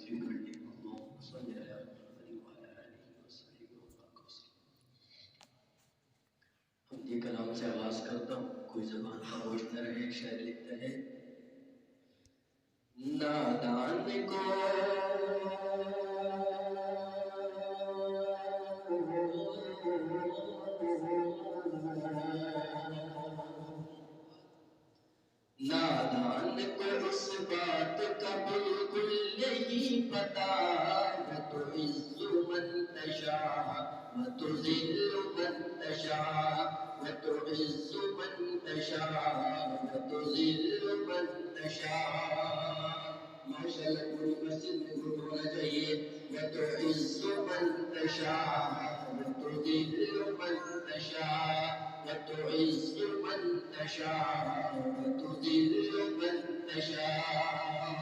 في كل اللهم صل على محمد وعلى آله وصحبه وسلم. حمدی کلام سے آغاز کرتا ہوں، کوئی زبان خاموش نہ رہے. ایک شاعر لکھتا ہے: نادان کو نادان کو اس بات کا بالکل نہیں پتا، وتعز من تشاء وتذل من تشاء، وتعز من تشاء وتذل من تشاء. ماشاء اللہ پوری مسجد میں گروپ ہونا چاہیے. وتعز من تشاء وتذل من تشاء، وتعز من تشاء وتذل من تشاء.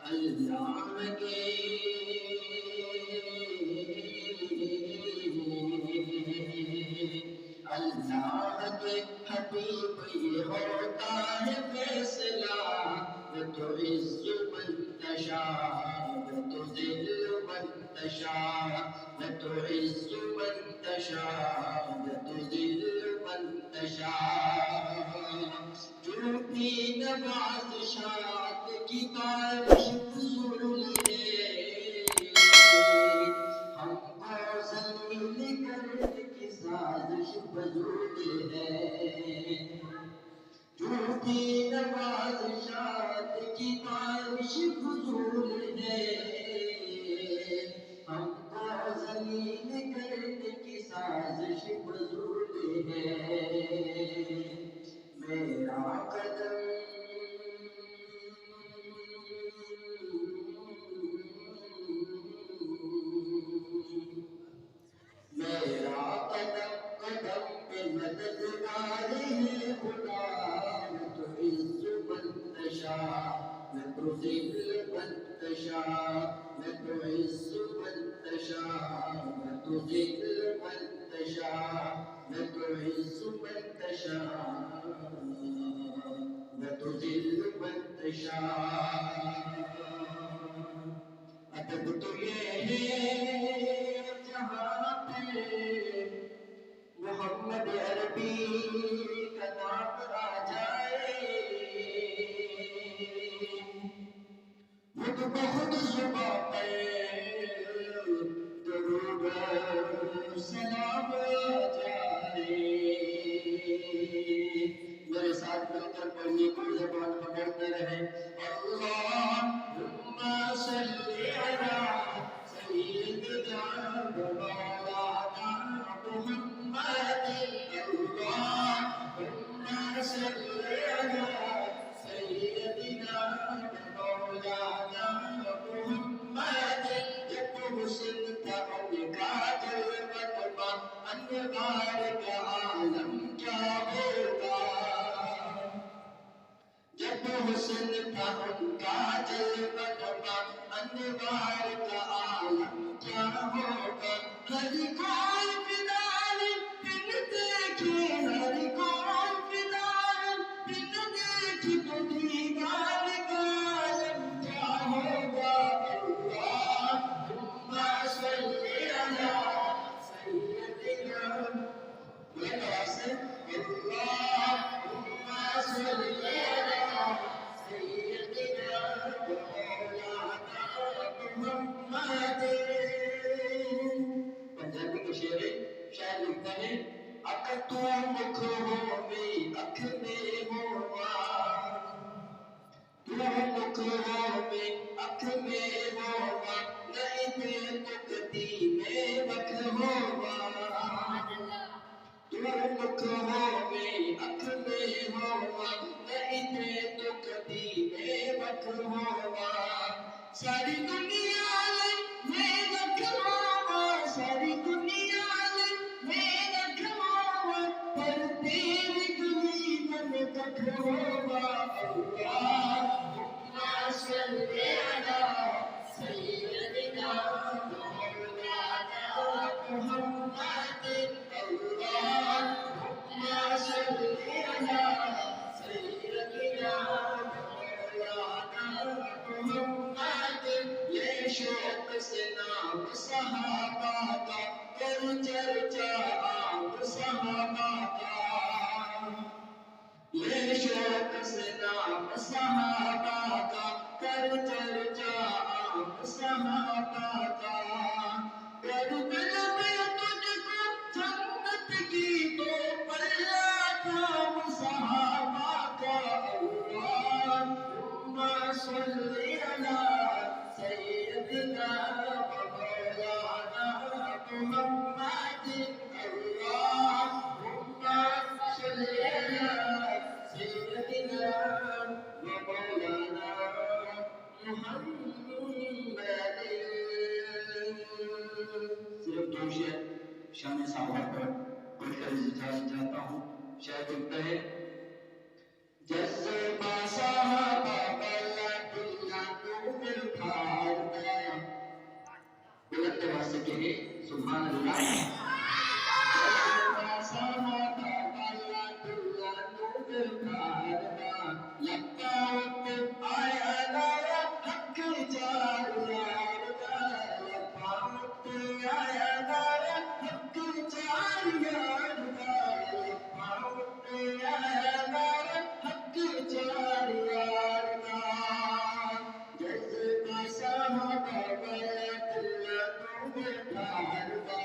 اللہ کے حبیب یہ ہوتا ہے فیصلہ. وتعز من تشاء وتذل من تشاء، وتعز من تشاء وتذل من تشاء. جو بھی نوازشات کی بارش فضول ہے، ہم کو ذلیل کرنے کی سازش فضول ہے. جو بھی نوازشات کی بارش فضول ہے، ہم کو ذلیل کرنے کی سازش فضول ہے. میرا قدم قدم پہ مددگار ہے خدا. وتعز من تشاء وتذل من تشاء، وتعز من تشاء وتذل من تشاء، وتعز من تشاء وتذل من تشاء. ادب تو یہ ہے جہاں پہ محمد عربی کا نام آ جائے، خود بخود زبان پہ درود و سلام آ جائے. میرے ساتھ مل کر پڑھیے، کوئی زبان پکڑتے رہے. اللہم صلی علی سیدنا مولانا محمد. اللہم صلی علی سیدنا مولانا محمد. جب حسن تھا ان کا جلوہ انوار کا عالم کیا ہوگا. جب حسن تھا ان کا جلوہ انوار کا عالم کیا ہوگا. ہر کوئی فدائے بن دیکھے، ہر کوئی فدائے بن دیکھے تو دیدار کا عالم کیا ہوگا. اللہم صلی علی سیدنا اللہم صلی علی سیدنا مولانا محمد. پنجابی کے شعر شاعر لکھتا ہے: اگر تو مکھ ہووی اکھ میں ہوواں، تو مکھ ہووی اکھ میں ہوواں، نہیں تے تو کدی میں وکھ ہوواں. تو مکھ ہووی اکھ میں ہوواں، نہیں تے تو کدی میں وکھ ہوواں. ساری دنیا میں وکھ ہوواں، ساری دنیا میں وکھ ہوواں، پر تیری کوئی من وکھ ہوواں. اللہم صلی علی سیدنا مولانا محمد. اللہم صلی علی سیدنا مولانا محمد. یہ کر چرچا عام صحابہ کا، یہ شوق سے نام صحابہ کا، کر چرچا عام صحابہ کا، کر دل میں تجھ کو جنت کی تو پلہ تھام صحابہ کا۔ اللہم صلی علی سیدنا و مولانا محمد، اللہم صلی علی سیدنا و مولانا محمد۔ صرف دو شعر شان صحابہ پر پڑھ کر اجازت چاہتا ہوں۔ شاید لکھتا ہے، جذبہ صحابہ والا دلہ نور ڈھالتا، بلند آواز سے کہے سبحان اللہ۔ جذبہ صحابہ والا دلہ نور ڈھالتا، لگتا وقت آیا نارا حق جار یار کا، لگتا وقت آیا نارا حق جار یار کا، لگتا وقت آیا نارا حق جار یار کا۔ جذبہ صحابہ والا دلہ نور ڈھالتا،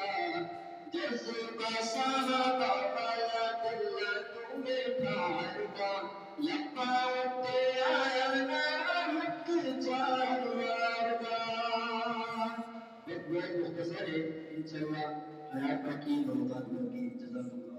جذبہ صحابہ والا دلہ نور ڈھالتا، لگتا وقت آیا نارا حق جار یار کا۔ ایک بہت مختصر ہے، انشاءاللہ حیات باقی بہت آدمی کی جزاک اللہ۔